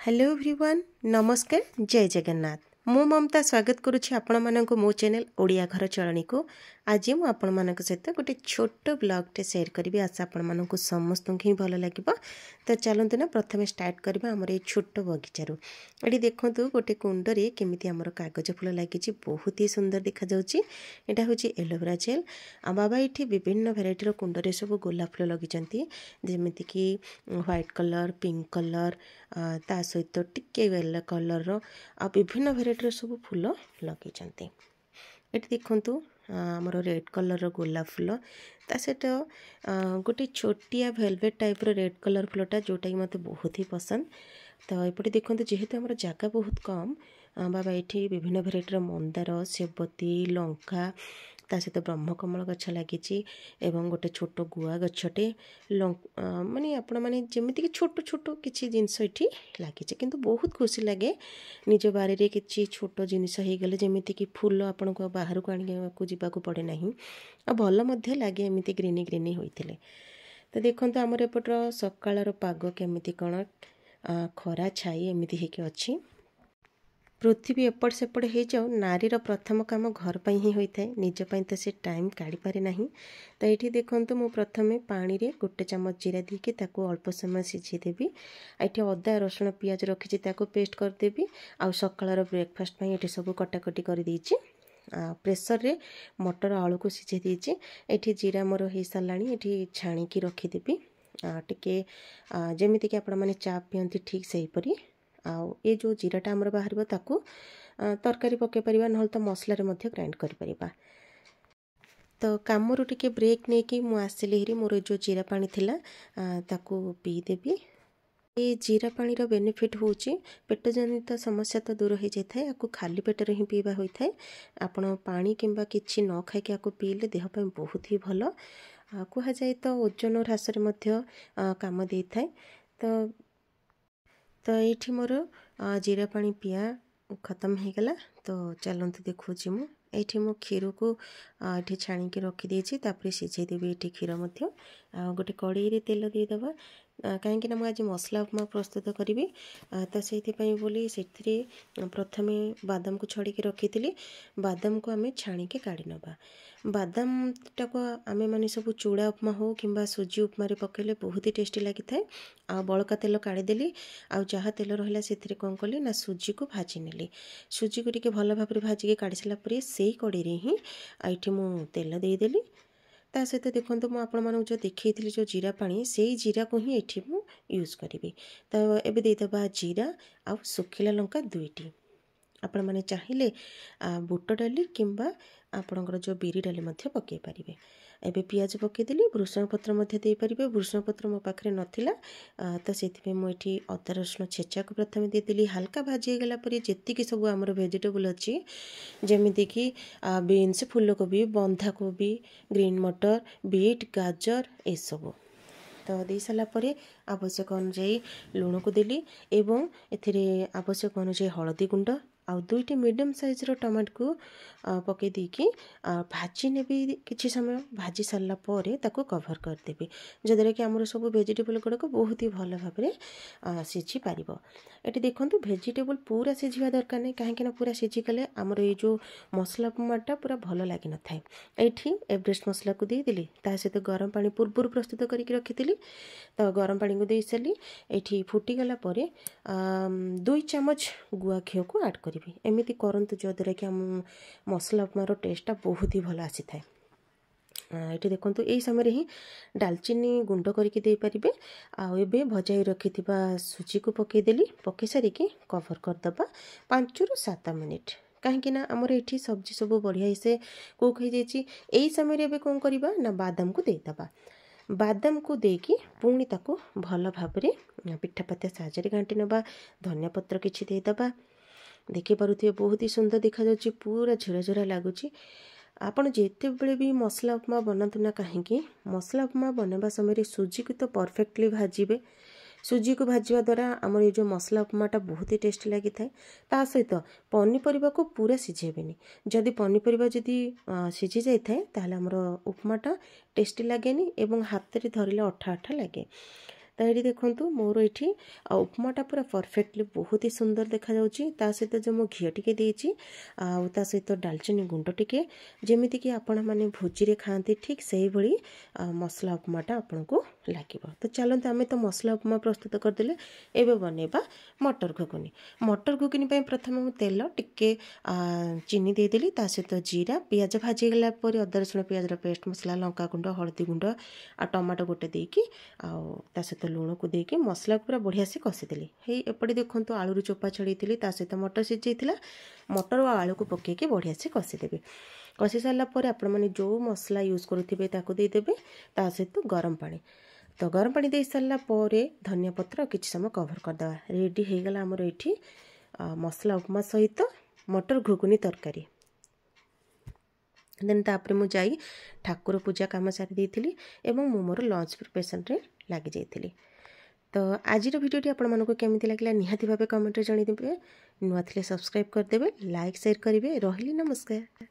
Hello everyone नमस्कार जय जगन्नाथ मु ममता स्वागत करुछि आपण माननको मो चैनल ओडिया घर चलनी को आज मु आपण मानक सहित गोटे छोट ब्लॉग टे शेयर करी आशा आपण माननको समस्त ही भल लगिबो। तो चलंतु ना प्रथमे स्टार्ट करबा हमर ए छोट बगीचारू। एठी देखंतु गोटे कुंड रे केमिति हमर कागज फूल लागिछि बहुत ही सुंदर देखा जाउछि। एटा होछि एलोवेरा जेल आ बाबा एठी विभिन्न वेराइटी रो कुंड रे सब गोलाप फूल लगिचंती जेमिति कि व्हाइट कलर पिंक कलर ता सहित टिके येलो कलर रो आ विभिन्न वेराइटी रो सब फूल लगिचंती। एठी देखंतु हमर रेड कलर रो गोलाप फूल ता सहित गोटे छोटिया वेलवेट टाइप रो रेड कलर फूलटा जोटा कि मते बहुत ही पसंद। तो एपटे देखंतु जेहेतु हमर जागा बहुत कम बाबा एठी विभिन्न वेराइटी रो मंदार सेवती लंका ता सहित ब्रह्मकमल गछ लागिछि एवं गोटे छोट गुआ गछटे माने आपण माने जेमिति कि छोट छोट किछि जिंस एठी लागिछि किंतु बहुत खुशी लागे निज बारी रे किछि छोट जिनिस हे गेले जेमिति कि फूल आपण को बाहर को आनि को जीवा को पड़े नाही आ भल मध्ये लागे एमिति ग्रीनी ग्रीनी होइथिले। तो देखंतु हमर एपटर सकाळर पाग केमिति कोन खरा छाई एमिति हे के अछि। पृथ्वी एपट सेपट हो जाओ नारीर प्रथम काम घर पर ही होता है निज पाई तो से टाइम काढ़ी पारे नहीं। तो ये देखो मु प्रथमे पानी रे गोटे चम्मच जीरा दी ताको अल्प समय सिझे देवी ये अदा रसुण पियाज रखी पेस्ट करदेवी आ सकाळर ब्रेकफास्ट ये सब कटाकटी कर देछि। प्रेसर रे मटर आलू को सिझे देछि ये जीरा मोर हो सारा ये छाणिकी रखीदेवी टिके जमीती कि आपण मैंने चा पियंती ठीक से हीपरी ये जो जीराटा आमर बाहर ताकू तरकारी पके परिबा नहल तो मसला रे मध्य ग्राइंड करि परिबा। तो कामरू टिके ब्रेक नहीं कि मु आसिली हेरी मोर जो जीरा पानी थिला ताकू पी देबी। ये जीरा पानी रो बेनिफिट होची पेट जनित समस्या तो दूर हो जाए आपको खाली पेट रे ही पीवा होता है। आपण पानी किंबा किछि न खाई के आपको पीले देह पे बहुत ही भलो कह जाए तो ओजन ह्रास रे मध्य काम दे थाए। तो ये मोर जीरा पानी पिया खत्म हो गला। तो चलते देखुची मु ये मो क्षीर को ये छाणिकी रखीदे सिझे देवी ये क्षीर गोटे कड़ाई तेल देदेबा कहीं मुझे मसला उपमा प्रस्तुत करी तो से बोली से प्रथमे बादाम को छड़ी रखी थी बादाम को आम छाणिकी काढ़ी नवा बादाम टाक आम मैंने सब चूड़ा उपमा हो कि सुजी उपमा पकड़े बहुत ही टेस्टी लगी थाए। आ बड़का तेल काढ़ीदेली आ जहाँ तेल रहा से कौन कली ना सुजी को भाजी नेली सुजी को टिके भल भाव भाजिके काढ़ी सारापर से कड़े ही ये मु तेल देदेली ता सहित देखो मुझे आपण मानक जो देखी जो जीरा पानी से जीरा को ही ये मु यूज करी। तो एबे देदेबा जीरा आ सुखिला लंका दुईटी आपण मैंने चाहिए बुट डाली किंबा आपणकर जो बिरी डाली पकई पारे। एबे पियाज पकईदेली भृषण पत्र दे पारे भृषण पत्र मो पाखे नाला तो से मुझे अदा रसुण छेचा को प्रथम देदेली हल्का भाजी गला जी सब आमर वेजिटेबल अच्छी जमीती कि बीन्स फूलकोबी बंधाकोबी ग्रीन मटर बीट गाजर ये सब तो दे सारापर आवश्यक अनुजाई लुण को देली एवं एथिरे आवश्यक अनुजाई हलदी गुंड आ दुईटी मीडियम साइज रो टमाटो को पकई देकी भाजी नेबी किछि समय भाजी सारा पर ताको कवर करदेवी जद्वारा कि आमर सब वेजिटेबल गुड़ाक बहुत ही भल भाव सिझी पार। ये देखो वेजिटेबल पूरा सिझा दरकार नहीं कहीं पूरा सिझीगले आमर ये जो मसला उपमाटा पूरा भल लगी न था। ये एवरेस्ट मसला को देदेली ता सहित गरम पानी पूर्व प्रस्तुत करके रखी तो गरम पानी को दे सारी ये फुटीगला 2 चम्मच गुआ घी को आड करी एमती करंतु जद्वारा कि आम मसला उपमार टेस्टा बहुत ही भल आसी थाए। ये देखो यही समय ही डालचीनी गुंड करके दे पारे आबे भजाई रखी सुजी को पकईदेली पकई सारिकी कवर करदबा 5 ରୁ 7 मिनिट कहीं आमर ये सब्जी सब बढ़िया से कुक हो जाए। समय रे कौन करवा ना बादाम को देदेबा बादाम को देकी पुणी ताको भल भाव पिठापतिया साहाଯ୍य घाटी नवा धनिया पत्र किछि देदेबा देखी पारे बहुत ही सुंदर देखा जाउछि पूरा झुरा झुरा लगुच। आपण जिते बड़े भी मसला उपमा बनातु ना कहीं मसला उपमा बनवा समय सुजी को तो परफेक्टली भाजबे सुजी को भाजवा द्वारा आम ये जो मसला उपमाटा बहुत ही टेस्टी लगी थाए। ता सहित पनीपरिया को पूरा सिझेबेनी जदि पनीपरिया जदि सिझी जाए ताहले आमर उपमाटा टेस्टी लगे एवं हाथ में धरले अठा अठा लगे। तो ये देखो मोर ये उपमाटा पूरा परफेक्टली बहुत ही सुंदर देखा जाउची। ता सहित जो मो घी टिके देइची ता सहित दालचीनी गुंड टिके जेमिति कि आपण माने भोजी रे खाआंती ठीक सही भली मसला उपमाटा आपन को लागिबो। तो चलते आमे तो मसला उपमा प्रस्तुत करदेले। एबे बनेबा मटर घुगुनी। मटर घुगुनी पे प्रथम मु तेल टिके चीनी दे देली ता सहित जीरा पियाज भाजी गला पर अदर रसुण पियाज पेस्ट मसला लंका गुंड हळदी गुंड आ टमाटो गोटे देकी ता सहित लूण को देकी मसला पूरा बढ़िया से कसीदेली। हे एपटे देखंतु आलू चोपा छड़ीली ता सहित मटर सिझेइथिला मटर और आलू को पकेकी बढ़िया से कसीदेबे। कसी सारा पर आपण माने जो मसला यूज करुथिबे ताको दे देबे ता सहित गरम पानी। तो गरम पानी दे सारा पर धनिया पत्र किछि समय कवर करदे। रेडी हो गला हमर एठी मसला उपमा सहित मटर घुगुनी तरकारी। देन तापर मु जाई ठाकुर पूजा काम सारी देइथिली एवं मु मोर लंच प्रिपरेशन रे लागि जाइथिली। तो आज भिडियोटी आपण मानको केमिति लागला निहाती भाबे कमेंट रे जणी देबे। नुआ थिले सब्सक्राइब कर देबे, लाइक शेयर करिवे। रहिली नमस्कार।